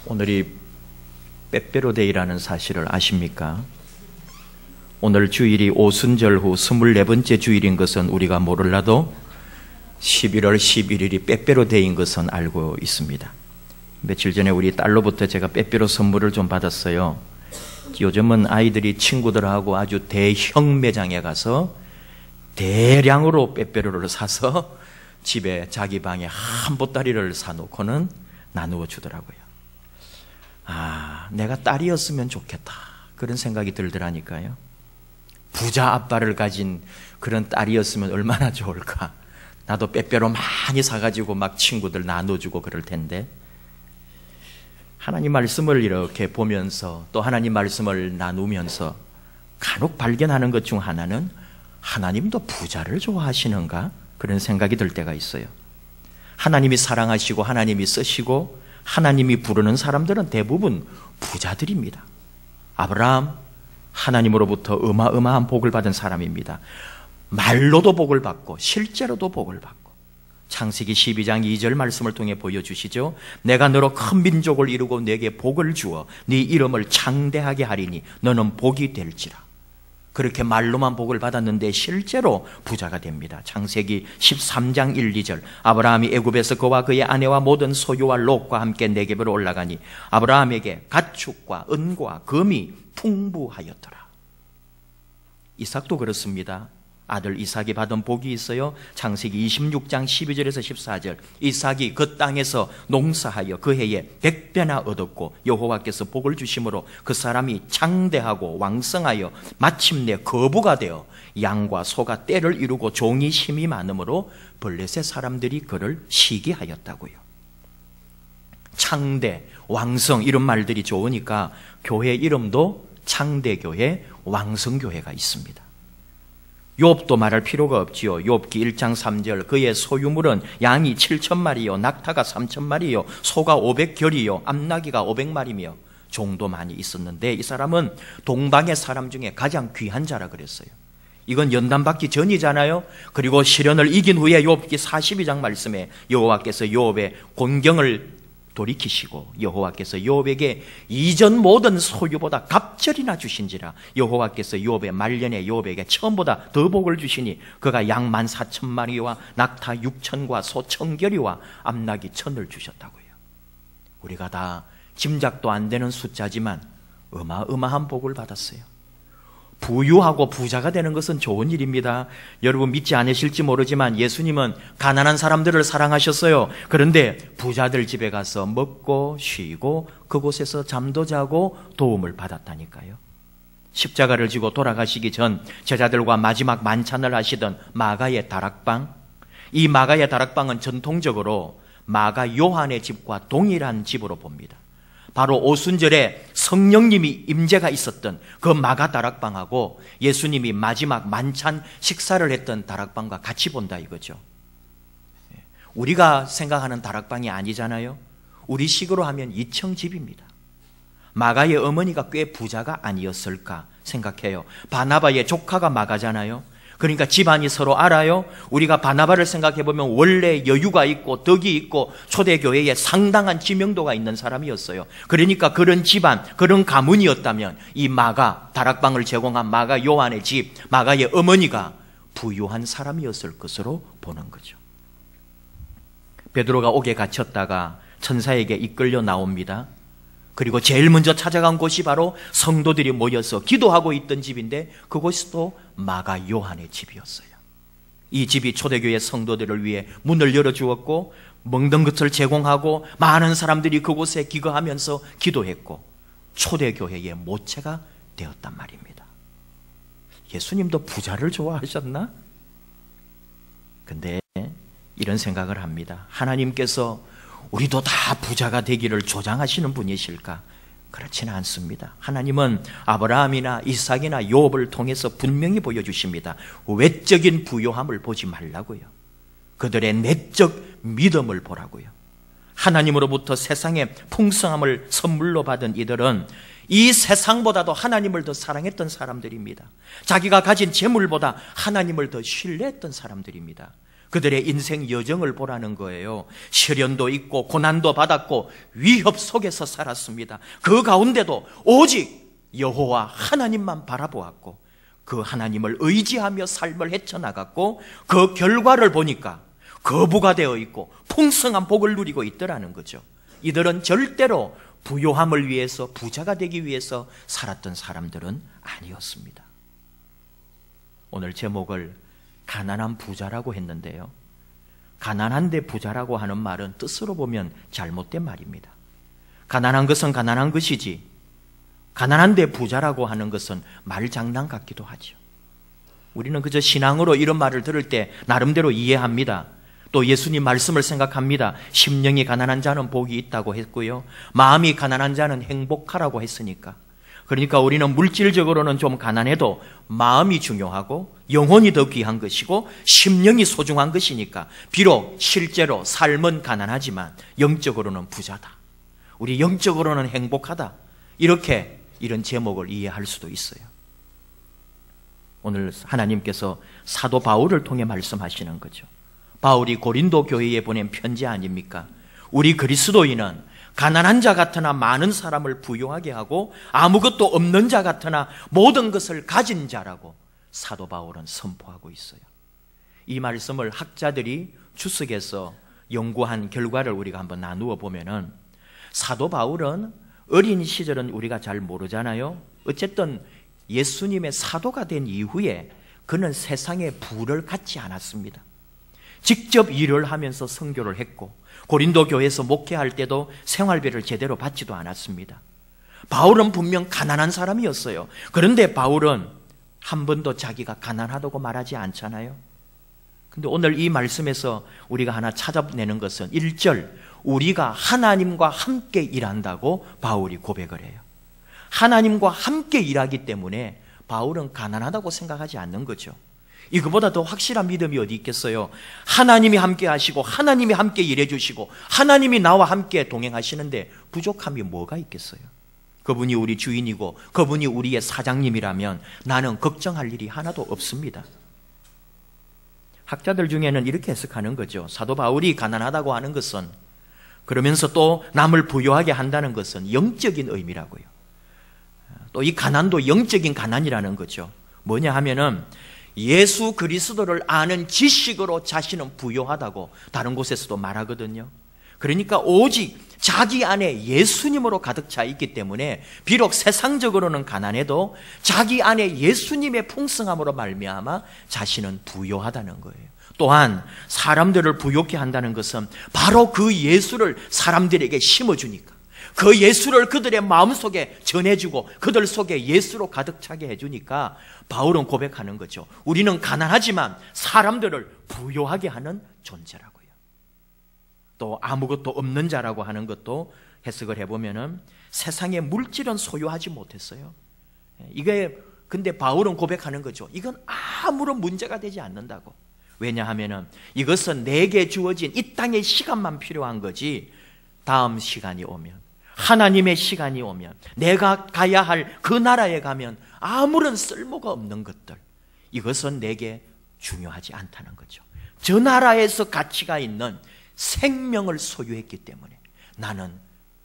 오늘이 빼빼로데이라는 사실을 아십니까? 오늘 주일이 오순절 후 24번째 주일인 것은 우리가 모를라도 11월 11일이 빼빼로데이인 것은 알고 있습니다. 며칠 전에 우리 딸로부터 제가 빼빼로 선물을 좀 받았어요. 요즘은 아이들이 친구들하고 아주 대형 매장에 가서 대량으로 빼빼로를 사서 집에 자기 방에 한 보따리를 사놓고는 나누어 주더라고요. 내가 딸이었으면 좋겠다, 그런 생각이 들더라니까요. 부자 아빠를 가진 그런 딸이었으면 얼마나 좋을까. 나도 빼빼로 많이 사가지고 막 친구들 나눠주고 그럴 텐데. 하나님 말씀을 이렇게 보면서 또 하나님 말씀을 나누면서 간혹 발견하는 것 중 하나는 하나님도 부자를 좋아하시는가, 그런 생각이 들 때가 있어요. 하나님이 사랑하시고 하나님이 쓰시고 하나님이 부르는 사람들은 대부분 부자들입니다. 아브라함, 하나님으로부터 어마어마한 복을 받은 사람입니다. 말로도 복을 받고 실제로도 복을 받고. 창세기 12장 2절 말씀을 통해 보여주시죠. 내가 너로 큰 민족을 이루고 내게 복을 주어 네 이름을 창대하게 하리니 너는 복이 될지라. 그렇게 말로만 복을 받았는데 실제로 부자가 됩니다. 창세기 13장 1, 2절 아브라함이 애굽에서 그와 그의 아내와 모든 소유와 롯과 함께 네겝으로 올라가니 아브라함에게 가축과 은과 금이 풍부하였더라. 이삭도 그렇습니다. 아들 이삭이 받은 복이 있어요. 창세기 26장 12절에서 14절 이삭이 그 땅에서 농사하여 그 해에 100배나 얻었고 여호와께서 복을 주심으로 그 사람이 창대하고 왕성하여 마침내 거부가 되어 양과 소가 떼를 이루고 종이 힘이 많으므로 블레셋 사람들이 그를 시기하였다고요. 창대, 왕성, 이런 말들이 좋으니까 교회 이름도 창대교회, 왕성교회가 있습니다. 욥도 말할 필요가 없지요. 욥기 1장 3절 그의 소유물은 양이 7,000마리요 낙타가 3,000마리요 소가 500결이요 암나귀가 500마리며 종도 많이 있었는데 이 사람은 동방의 사람 중에 가장 귀한 자라 그랬어요. 이건 연단받기 전이잖아요. 그리고 시련을 이긴 후에 욥기 42장 말씀에 여호와께서 욥의 곤경을 돌이키시고 여호와께서 욥에게 이전 모든 소유보다 갑절이나 주신지라. 여호와께서 욥의 말년에 욥에게 처음보다 더 복을 주시니 그가 양 14,000마리와 낙타 6,000과 소 1,000결이와 암나귀 1,000을 주셨다고요. 우리가 다 짐작도 안 되는 숫자지만 어마어마한 복을 받았어요. 부유하고 부자가 되는 것은 좋은 일입니다. 여러분 믿지 않으실지 모르지만 예수님은 가난한 사람들을 사랑하셨어요. 그런데 부자들 집에 가서 먹고 쉬고 그곳에서 잠도 자고 도움을 받았다니까요. 십자가를 지고 돌아가시기 전 제자들과 마지막 만찬을 하시던 마가의 다락방, 이 마가의 다락방은 전통적으로 마가 요한의 집과 동일한 집으로 봅니다. 바로 오순절에 성령님이 임재가 있었던 그 마가 다락방하고 예수님이 마지막 만찬 식사를 했던 다락방과 같이 본다 이거죠. 우리가 생각하는 다락방이 아니잖아요. 우리 식으로 하면 2층 집입니다. 마가의 어머니가 꽤 부자가 아니었을까 생각해요. 바나바의 조카가 마가잖아요. 그러니까 집안이 서로 알아요. 우리가 바나바를 생각해보면 원래 여유가 있고 덕이 있고 초대교회에 상당한 지명도가 있는 사람이었어요. 그러니까 그런 집안, 그런 가문이었다면 이 마가, 다락방을 제공한 마가 요한의 집, 마가의 어머니가 부유한 사람이었을 것으로 보는 거죠. 베드로가 옥에 갇혔다가 천사에게 이끌려 나옵니다. 그리고 제일 먼저 찾아간 곳이 바로 성도들이 모여서 기도하고 있던 집인데 그곳이 또 마가 요한의 집이었어요. 이 집이 초대교회 성도들을 위해 문을 열어주었고 먹는 것을 제공하고 많은 사람들이 그곳에 기거하면서 기도했고 초대교회의 모체가 되었단 말입니다. 예수님도 부자를 좋아하셨나? 근데 이런 생각을 합니다. 하나님께서 우리도 다 부자가 되기를 조장하시는 분이실까? 그렇지는 않습니다. 하나님은 아브라함이나 이삭이나 욥을 통해서 분명히 보여주십니다. 외적인 부요함을 보지 말라고요. 그들의 내적 믿음을 보라고요. 하나님으로부터 세상의 풍성함을 선물로 받은 이들은 이 세상보다도 하나님을 더 사랑했던 사람들입니다. 자기가 가진 재물보다 하나님을 더 신뢰했던 사람들입니다. 그들의 인생 여정을 보라는 거예요. 시련도 있고 고난도 받았고 위협 속에서 살았습니다. 그 가운데도 오직 여호와 하나님만 바라보았고 그 하나님을 의지하며 삶을 헤쳐나갔고 그 결과를 보니까 거부가 되어 있고 풍성한 복을 누리고 있더라는 거죠. 이들은 절대로 부요함을 위해서, 부자가 되기 위해서 살았던 사람들은 아니었습니다. 오늘 제목을 가난한 부자라고 했는데요, 가난한데 부자라고 하는 말은 뜻으로 보면 잘못된 말입니다. 가난한 것은 가난한 것이지 가난한데 부자라고 하는 것은 말장난 같기도 하죠. 우리는 그저 신앙으로 이런 말을 들을 때 나름대로 이해합니다. 또 예수님 말씀을 생각합니다. 심령이 가난한 자는 복이 있다고 했고요, 마음이 가난한 자는 행복하라고 했으니까. 그러니까 우리는 물질적으로는 좀 가난해도 마음이 중요하고 영혼이 더 귀한 것이고 심령이 소중한 것이니까 비록 실제로 삶은 가난하지만 영적으로는 부자다, 우리 영적으로는 행복하다, 이렇게 이런 제목을 이해할 수도 있어요. 오늘 하나님께서 사도 바울을 통해 말씀하시는 거죠. 바울이 고린도 교회에 보낸 편지 아닙니까? 우리 그리스도인은 가난한 자 같으나 많은 사람을 부유하게 하고 아무것도 없는 자 같으나 모든 것을 가진 자라고 사도 바울은 선포하고 있어요. 이 말씀을 학자들이 주석해서 연구한 결과를 우리가 한번 나누어 보면은, 사도 바울은 어린 시절은 우리가 잘 모르잖아요. 어쨌든 예수님의 사도가 된 이후에 그는 세상의 부를 갖지 않았습니다. 직접 일을 하면서 선교를 했고 고린도 교회에서 목회할 때도 생활비를 제대로 받지도 않았습니다. 바울은 분명 가난한 사람이었어요. 그런데 바울은 한 번도 자기가 가난하다고 말하지 않잖아요. 근데 오늘 이 말씀에서 우리가 하나 찾아내는 것은 1절, 우리가 하나님과 함께 일한다고 바울이 고백을 해요. 하나님과 함께 일하기 때문에 바울은 가난하다고 생각하지 않는 거죠. 이거보다 더 확실한 믿음이 어디 있겠어요? 하나님이 함께 하시고 하나님이 함께 일해 주시고 하나님이 나와 함께 동행하시는데 부족함이 뭐가 있겠어요? 그분이 우리 주인이고 그분이 우리의 사장님이라면 나는 걱정할 일이 하나도 없습니다. 학자들 중에는 이렇게 해석하는 거죠. 사도 바울이 가난하다고 하는 것은, 그러면서 또 남을 부유하게 한다는 것은 영적인 의미라고요. 또 이 가난도 영적인 가난이라는 거죠. 뭐냐 하면은 예수 그리스도를 아는 지식으로 자신은 부유하다고 다른 곳에서도 말하거든요. 그러니까 오직 자기 안에 예수님으로 가득 차 있기 때문에 비록 세상적으로는 가난해도 자기 안에 예수님의 풍성함으로 말미암아 자신은 부유하다는 거예요. 또한 사람들을 부유케 한다는 것은 바로 그 예수를 사람들에게 심어주니까, 그 예수를 그들의 마음속에 전해주고 그들 속에 예수로 가득 차게 해주니까 바울은 고백하는 거죠. 우리는 가난하지만 사람들을 부유하게 하는 존재라고요. 또 아무것도 없는 자라고 하는 것도 해석을 해보면은 세상에 물질은 소유하지 못했어요. 이게 근데 바울은 고백하는 거죠. 이건 아무런 문제가 되지 않는다고. 왜냐하면은 이것은 내게 주어진 이 땅의 시간만 필요한 거지, 다음 시간이 오면, 하나님의 시간이 오면, 내가 가야 할 그 나라에 가면 아무런 쓸모가 없는 것들, 이것은 내게 중요하지 않다는 거죠. 저 나라에서 가치가 있는 생명을 소유했기 때문에 나는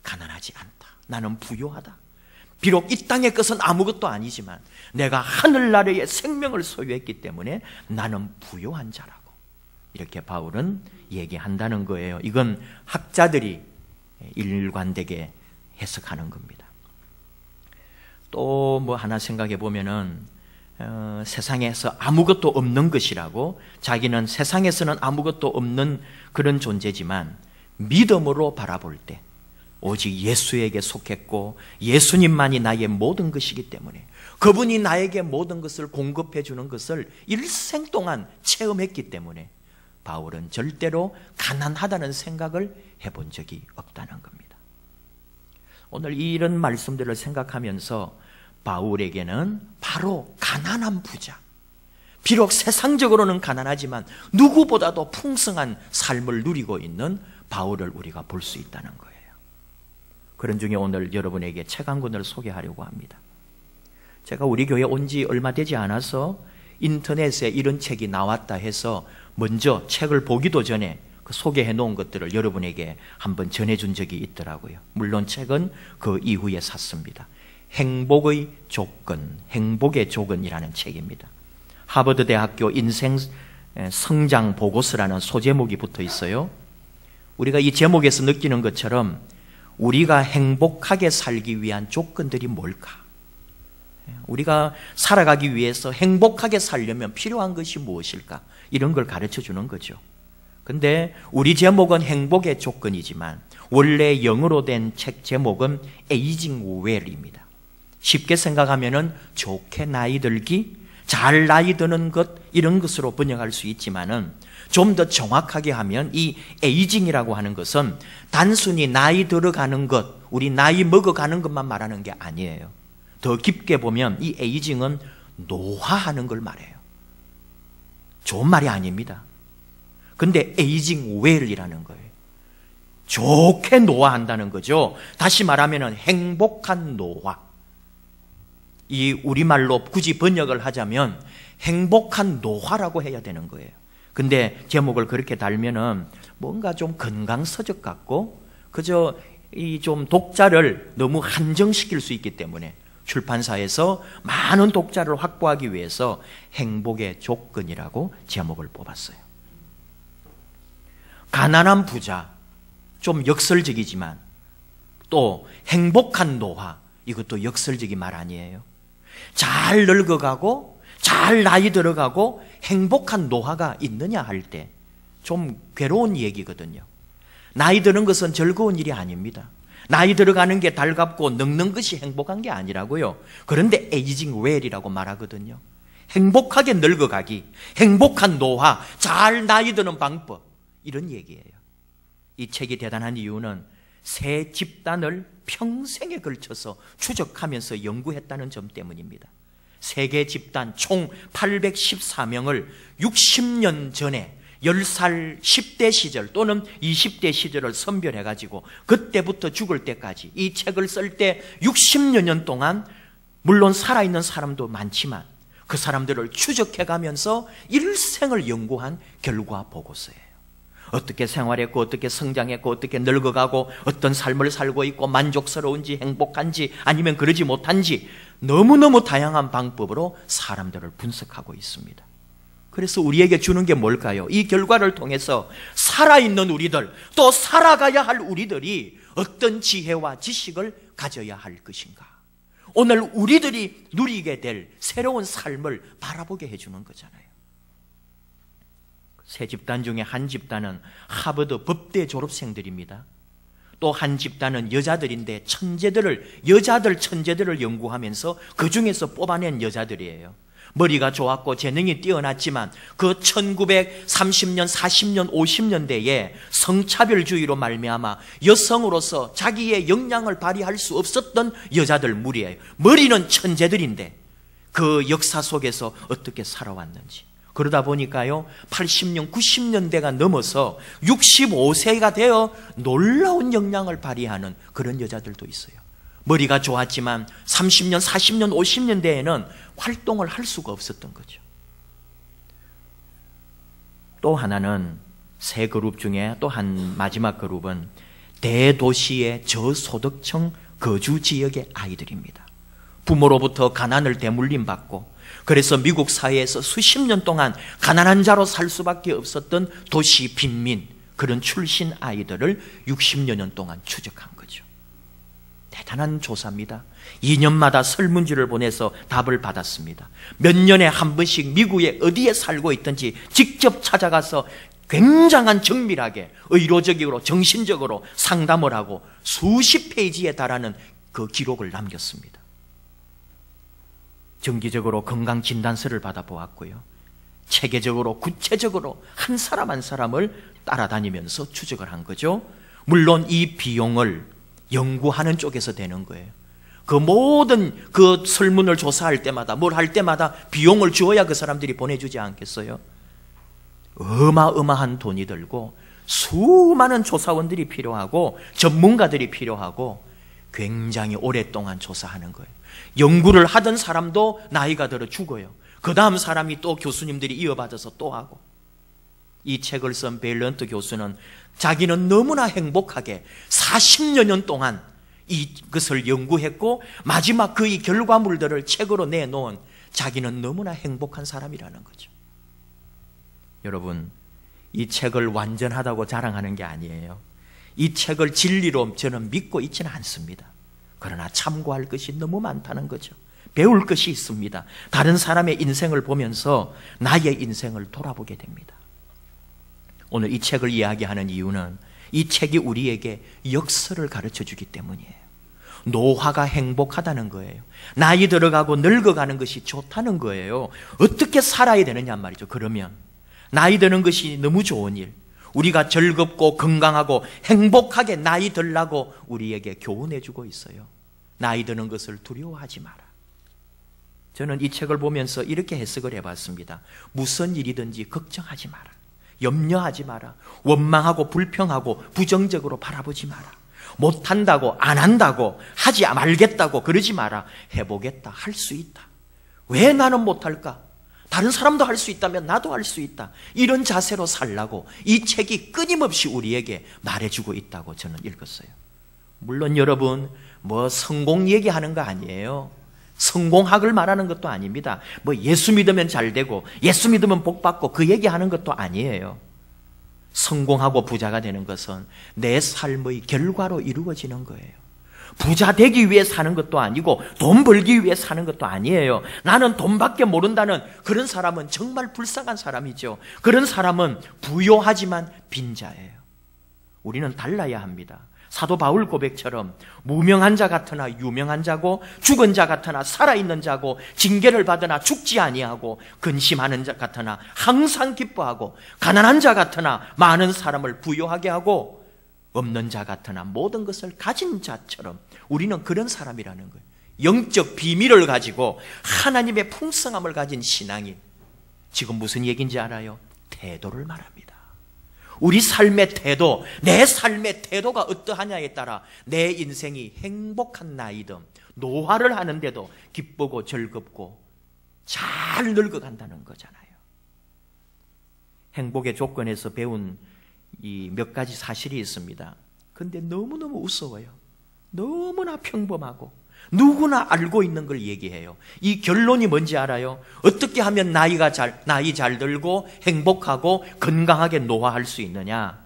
가난하지 않다, 나는 부유하다. 비록 이 땅의 것은 아무것도 아니지만 내가 하늘나라의 생명을 소유했기 때문에 나는 부유한 자라고, 이렇게 바울은 얘기한다는 거예요. 이건 학자들이 일관되게 해석하는 겁니다. 또 뭐 하나 생각해 보면은 세상에서 아무것도 없는 것이라고, 자기는 세상에서는 아무것도 없는 그런 존재지만 믿음으로 바라볼 때 오직 예수에게 속했고 예수님만이 나의 모든 것이기 때문에 그분이 나에게 모든 것을 공급해 주는 것을 일생 동안 체험했기 때문에 바울은 절대로 가난하다는 생각을 해본 적이 없다는 겁니다. 오늘 이런 말씀들을 생각하면서 바울에게는 바로 가난한 부자, 비록 세상적으로는 가난하지만 누구보다도 풍성한 삶을 누리고 있는 바울을 우리가 볼 수 있다는 거예요. 그런 중에 오늘 여러분에게 책 한 권을 소개하려고 합니다. 제가 우리 교회 온 지 얼마 되지 않아서 인터넷에 이런 책이 나왔다 해서 먼저 책을 보기도 전에 그 소개해 놓은 것들을 여러분에게 한번 전해준 적이 있더라고요. 물론 책은 그 이후에 샀습니다. 행복의 조건, 행복의 조건이라는 책입니다. 하버드 대학교 인생 성장 보고서라는 소제목이 붙어 있어요. 우리가 이 제목에서 느끼는 것처럼 우리가 행복하게 살기 위한 조건들이 뭘까? 우리가 살아가기 위해서 행복하게 살려면 필요한 것이 무엇일까? 이런 걸 가르쳐 주는 거죠. 근데 우리 제목은 행복의 조건이지만 원래 영어로 된 책 제목은 에이징 웰입니다. 쉽게 생각하면은 좋게 나이 들기, 잘 나이 드는 것, 이런 것으로 번역할 수 있지만은 좀 더 정확하게 하면 이 에이징이라고 하는 것은 단순히 나이 들어가는 것, 우리 나이 먹어가는 것만 말하는 게 아니에요. 더 깊게 보면 이 에이징은 노화하는 걸 말해요. 좋은 말이 아닙니다. 근데 에이징 웰이라는 거예요. 좋게 노화한다는 거죠. 다시 말하면 행복한 노화. 이 우리말로 굳이 번역을 하자면 행복한 노화라고 해야 되는 거예요. 근데 제목을 그렇게 달면은 뭔가 좀 건강서적 같고 그저 이 좀 독자를 너무 한정시킬 수 있기 때문에 출판사에서 많은 독자를 확보하기 위해서 행복의 조건이라고 제목을 뽑았어요. 가난한 부자, 좀 역설적이지만 또 행복한 노화, 이것도 역설적인 말 아니에요. 잘 늙어가고 잘 나이 들어가고 행복한 노화가 있느냐 할 때 좀 괴로운 얘기거든요. 나이 드는 것은 즐거운 일이 아닙니다. 나이 들어가는 게 달갑고 늙는 것이 행복한 게 아니라고요. 그런데 에이징 웰이라고 말하거든요. 행복하게 늙어가기, 행복한 노화, 잘 나이 드는 방법, 이런 얘기예요. 이 책이 대단한 이유는 세 집단을 평생에 걸쳐서 추적하면서 연구했다는 점 때문입니다. 세계 집단 총 814명을 60년 전에 10살 10대 시절 또는 20대 시절을 선별해가지고 그때부터 죽을 때까지 이 책을 쓸 때 60여 년 동안 물론 살아있는 사람도 많지만 그 사람들을 추적해가면서 일생을 연구한 결과 보고서예요. 어떻게 생활했고 어떻게 성장했고 어떻게 늙어가고 어떤 삶을 살고 있고 만족스러운지 행복한지 아니면 그러지 못한지 너무너무 다양한 방법으로 사람들을 분석하고 있습니다. 그래서 우리에게 주는 게 뭘까요? 이 결과를 통해서 살아있는 우리들, 또 살아가야 할 우리들이 어떤 지혜와 지식을 가져야 할 것인가? 오늘 우리들이 누리게 될 새로운 삶을 바라보게 해주는 거잖아요. 세 집단 중에 한 집단은 하버드 법대 졸업생들입니다. 또 한 집단은 여자들인데 여자들 천재들을 연구하면서 그 중에서 뽑아낸 여자들이에요. 머리가 좋았고 재능이 뛰어났지만 그 1930년, 40년, 50년대에 성차별주의로 말미암아 여성으로서 자기의 역량을 발휘할 수 없었던 여자들 무리예요. 머리는 천재들인데 그 역사 속에서 어떻게 살아왔는지. 그러다 보니까요 80년, 90년대가 넘어서 65세가 되어 놀라운 역량을 발휘하는 그런 여자들도 있어요. 머리가 좋았지만 30년, 40년, 50년대에는 활동을 할 수가 없었던 거죠. 또 하나는 세 그룹 중에 또 한 마지막 그룹은 대도시의 저소득층 거주 지역의 아이들입니다. 부모로부터 가난을 대물림 받고 그래서 미국 사회에서 수십 년 동안 가난한 자로 살 수밖에 없었던 도시 빈민, 그런 출신 아이들을 60여 년 동안 추적한 거죠. 대단한 조사입니다. 2년마다 설문지를 보내서 답을 받았습니다. 몇 년에 한 번씩 미국에 어디에 살고 있든지 직접 찾아가서 굉장한 정밀하게 의료적으로 정신적으로 상담을 하고 수십 페이지에 달하는 그 기록을 남겼습니다. 정기적으로 건강진단서를 받아보았고요. 체계적으로 구체적으로 한 사람 한 사람을 따라다니면서 추적을 한 거죠. 물론 이 비용을 연구하는 쪽에서 되는 거예요. 그 모든 그 설문을 조사할 때마다 뭘 할 때마다 비용을 주어야 그 사람들이 보내주지 않겠어요? 어마어마한 돈이 들고 수많은 조사원들이 필요하고 전문가들이 필요하고 굉장히 오랫동안 조사하는 거예요. 연구를 하던 사람도 나이가 들어 죽어요. 그 다음 사람이 또 교수님들이 이어받아서 또 하고. 이 책을 쓴 벨런트 교수는 자기는 너무나 행복하게 40여 년 동안 이것을 연구했고 마지막 그의 결과물들을 책으로 내놓은 자기는 너무나 행복한 사람이라는 거죠. 여러분, 이 책을 완전하다고 자랑하는 게 아니에요. 이 책을 진리로 저는 믿고 있지는 않습니다. 그러나 참고할 것이 너무 많다는 거죠. 배울 것이 있습니다. 다른 사람의 인생을 보면서 나의 인생을 돌아보게 됩니다. 오늘 이 책을 이야기하는 이유는 이 책이 우리에게 역설을 가르쳐 주기 때문이에요. 노화가 행복하다는 거예요. 나이 들어가고 늙어가는 것이 좋다는 거예요. 어떻게 살아야 되느냐 말이죠. 그러면 나이 드는 것이 너무 좋은 일, 우리가 즐겁고 건강하고 행복하게 나이 들라고 우리에게 교훈해 주고 있어요. 나이 드는 것을 두려워하지 마라. 저는 이 책을 보면서 이렇게 해석을 해봤습니다. 무슨 일이든지 걱정하지 마라. 염려하지 마라. 원망하고 불평하고 부정적으로 바라보지 마라. 못한다고, 안 한다고, 하지 말겠다고 그러지 마라. 해보겠다, 할 수 있다. 왜 나는 못할까? 다른 사람도 할 수 있다면 나도 할 수 있다. 이런 자세로 살라고 이 책이 끊임없이 우리에게 말해주고 있다고 저는 읽었어요. 물론 여러분, 성공 얘기하는 거 아니에요. 성공학을 말하는 것도 아닙니다. 예수 믿으면 잘 되고 예수 믿으면 복 받고 그 얘기하는 것도 아니에요. 성공하고 부자가 되는 것은 내 삶의 결과로 이루어지는 거예요. 부자 되기 위해 사는 것도 아니고 돈 벌기 위해 사는 것도 아니에요. 나는 돈밖에 모른다는 그런 사람은 정말 불쌍한 사람이죠. 그런 사람은 부요하지만 빈자예요. 우리는 달라야 합니다. 사도 바울 고백처럼 무명한 자 같으나 유명한 자고 죽은 자 같으나 살아있는 자고 징계를 받으나 죽지 아니하고 근심하는 자 같으나 항상 기뻐하고 가난한 자 같으나 많은 사람을 부요하게 하고 없는 자 같으나 모든 것을 가진 자처럼 우리는 그런 사람이라는 거예요. 영적 비밀을 가지고 하나님의 풍성함을 가진 신앙이 지금 무슨 얘기인지 알아요? 태도를 말합니다. 우리 삶의 태도, 내 삶의 태도가 어떠하냐에 따라 내 인생이 행복한 나이든 노화를 하는데도 기쁘고 즐겁고 잘 늙어간다는 거잖아요. 행복의 조건에서 배운 이 몇 가지 사실이 있습니다. 근데 너무너무 우스워요. 너무나 평범하고 누구나 알고 있는 걸 얘기해요. 이 결론이 뭔지 알아요? 어떻게 하면 나이 잘 들고 행복하고 건강하게 노화할 수 있느냐?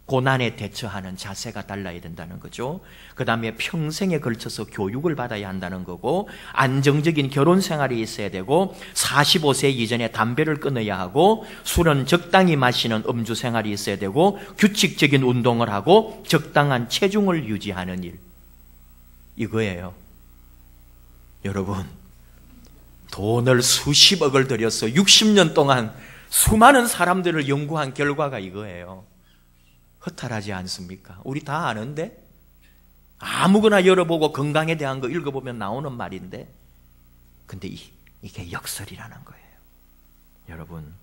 고난에 대처하는 자세가 달라야 된다는 거죠. 그 다음에 평생에 걸쳐서 교육을 받아야 한다는 거고, 안정적인 결혼 생활이 있어야 되고, 45세 이전에 담배를 끊어야 하고, 술은 적당히 마시는 음주 생활이 있어야 되고, 규칙적인 운동을 하고 적당한 체중을 유지하는 일, 이거예요. 여러분, 돈을 수십억을 들여서 60년 동안 수많은 사람들을 연구한 결과가 이거예요. 허탈하지 않습니까? 우리 다 아는데, 아무거나 열어보고 건강에 대한 거 읽어보면 나오는 말인데, 근데 이게 역설이라는 거예요. 여러분,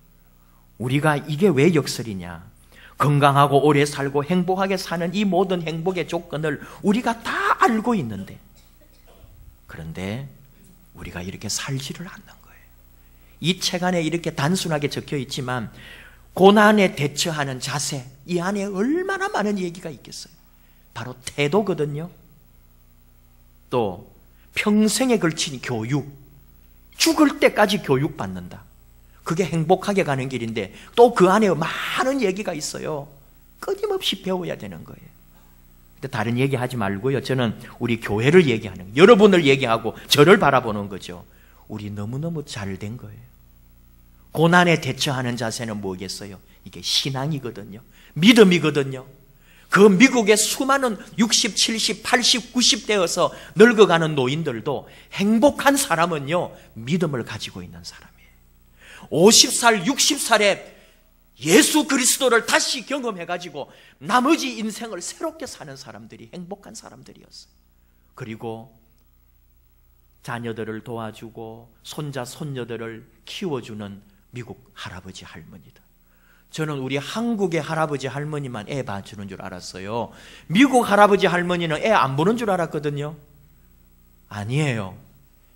우리가 이게 왜 역설이냐? 건강하고 오래 살고 행복하게 사는 이 모든 행복의 조건을 우리가 다 알고 있는데, 그런데 우리가 이렇게 살지를 않는 거예요. 이 책 안에 이렇게 단순하게 적혀 있지만 고난에 대처하는 자세, 이 안에 얼마나 많은 얘기가 있겠어요. 바로 태도거든요. 또 평생에 걸친 교육, 죽을 때까지 교육받는다. 그게 행복하게 가는 길인데 또 그 안에 많은 얘기가 있어요. 끊임없이 배워야 되는 거예요. 근데 다른 얘기 하지 말고요. 저는 우리 교회를 얘기하는 거예요. 여러분을 얘기하고 저를 바라보는 거죠. 우리 너무너무 잘 된 거예요. 고난에 대처하는 자세는 뭐겠어요? 이게 신앙이거든요. 믿음이거든요. 그 미국의 수많은 60, 70, 80, 90 되어서 늙어가는 노인들도 행복한 사람은요, 믿음을 가지고 있는 사람이에요. 50살, 60살에 예수 그리스도를 다시 경험해가지고 나머지 인생을 새롭게 사는 사람들이 행복한 사람들이었어요. 그리고 자녀들을 도와주고 손자, 손녀들을 키워주는 미국 할아버지, 할머니들. 저는 우리 한국의 할아버지, 할머니만 애 봐주는 줄 알았어요. 미국 할아버지, 할머니는 애 안 보는 줄 알았거든요. 아니에요.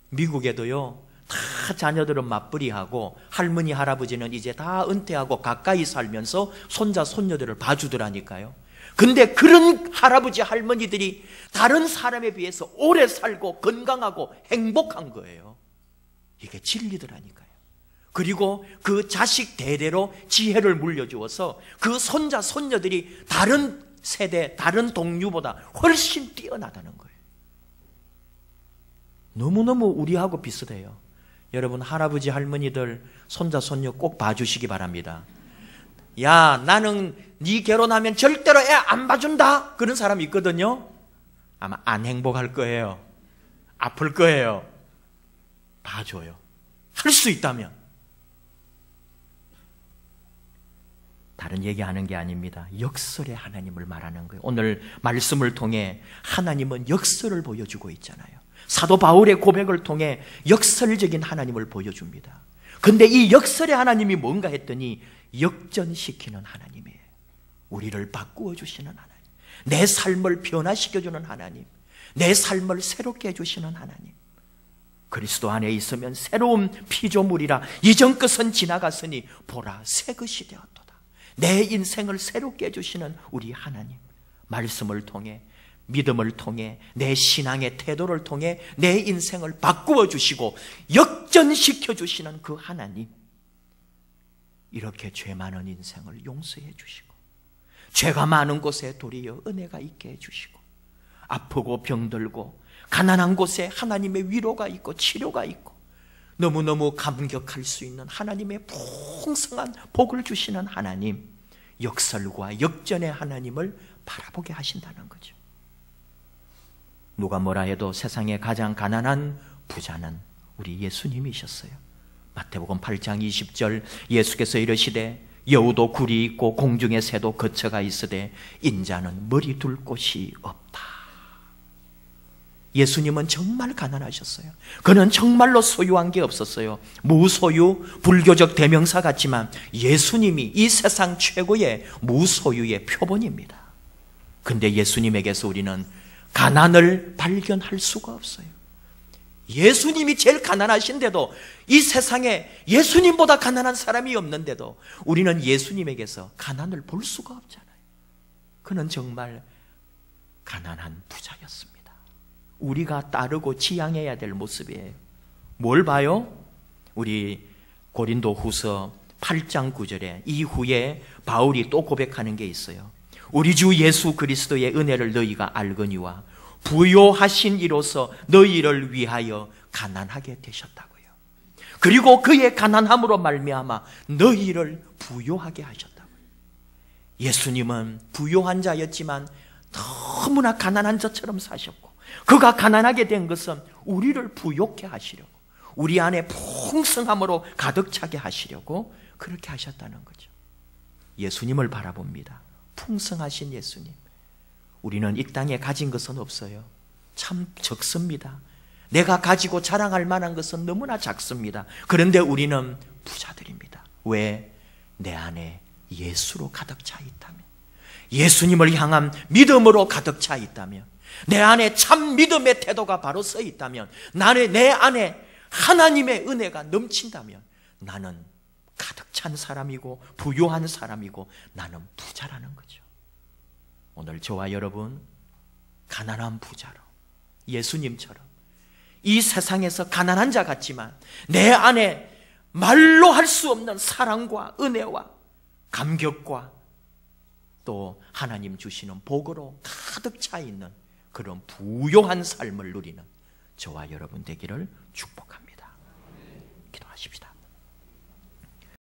미국에도요, 다 자녀들은 맞벌이하고 할머니 할아버지는 이제 다 은퇴하고 가까이 살면서 손자 손녀들을 봐주더라니까요. 근데 그런 할아버지 할머니들이 다른 사람에 비해서 오래 살고 건강하고 행복한 거예요. 이게 진리더라니까요. 그리고 그 자식 대대로 지혜를 물려주어서 그 손자 손녀들이 다른 세대, 다른 동류보다 훨씬 뛰어나다는 거예요. 너무너무 우리하고 비슷해요. 여러분, 할아버지 할머니들 손자 손녀 꼭 봐주시기 바랍니다. 야, 나는 네 결혼하면 절대로 애 안 봐준다, 그런 사람이 있거든요. 아마 안 행복할 거예요. 아플 거예요. 봐줘요. 할 수 있다면. 다른 얘기하는 게 아닙니다. 역설의 하나님을 말하는 거예요. 오늘 말씀을 통해 하나님은 역설을 보여주고 있잖아요. 사도 바울의 고백을 통해 역설적인 하나님을 보여줍니다. 근데 이 역설의 하나님이 뭔가 했더니 역전시키는 하나님이에요. 우리를 바꾸어 주시는 하나님, 내 삶을 변화시켜주는 하나님, 내 삶을 새롭게 해주시는 하나님. 그리스도 안에 있으면 새로운 피조물이라 이전 것은 지나갔으니 보라 새 것이 되었도다. 내 인생을 새롭게 해주시는 우리 하나님, 말씀을 통해, 믿음을 통해, 내 신앙의 태도를 통해 내 인생을 바꾸어 주시고 역전시켜 주시는 그 하나님, 이렇게 죄 많은 인생을 용서해 주시고 죄가 많은 곳에 도리어 은혜가 있게 해주시고 아프고 병들고 가난한 곳에 하나님의 위로가 있고 치료가 있고 너무너무 감격할 수 있는 하나님의 풍성한 복을 주시는 하나님, 역설과 역전의 하나님을 바라보게 하신다는 거죠. 누가 뭐라 해도 세상에 가장 가난한 부자는 우리 예수님이셨어요. 마태복음 8장 20절 예수께서 이르시되 여우도 굴이 있고 공중의 새도 거처가 있으되 인자는 머리 둘 곳이 없다. 예수님은 정말 가난하셨어요. 그는 정말로 소유한 게 없었어요. 무소유, 불교적 대명사 같지만 예수님이 이 세상 최고의 무소유의 표본입니다. 근데 예수님에게서 우리는 가난을 발견할 수가 없어요. 예수님이 제일 가난하신데도, 이 세상에 예수님보다 가난한 사람이 없는데도 우리는 예수님에게서 가난을 볼 수가 없잖아요. 그는 정말 가난한 부자였습니다. 우리가 따르고 지향해야 될 모습이에요. 뭘 봐요? 우리 고린도 후서 8장 9절에 이후에 바울이 또 고백하는 게 있어요. 우리 주 예수 그리스도의 은혜를 너희가 알거니와 부요하신 이로써 너희를 위하여 가난하게 되셨다고요. 그리고 그의 가난함으로 말미암아 너희를 부요하게 하셨다고요. 예수님은 부요한 자였지만 너무나 가난한 자처럼 사셨고, 그가 가난하게 된 것은 우리를 부요케 하시려고, 우리 안에 풍성함으로 가득 차게 하시려고 그렇게 하셨다는 거죠. 예수님을 바라봅니다. 풍성하신 예수님. 우리는 이 땅에 가진 것은 없어요. 참 적습니다. 내가 가지고 자랑할 만한 것은 너무나 작습니다. 그런데 우리는 부자들입니다. 왜? 내 안에 예수로 가득 차 있다면, 예수님을 향한 믿음으로 가득 차 있다면, 내 안에 참 믿음의 태도가 바로 서 있다면, 내 안에 하나님의 은혜가 넘친다면 나는 가득 찬 사람이고 부유한 사람이고 나는 부자라는 거죠. 오늘 저와 여러분 가난한 부자로 예수님처럼 이 세상에서 가난한 자 같지만 내 안에 말로 할 수 없는 사랑과 은혜와 감격과 또 하나님 주시는 복으로 가득 차 있는 그런 부요한 삶을 누리는 저와 여러분 되기를 축복합니다.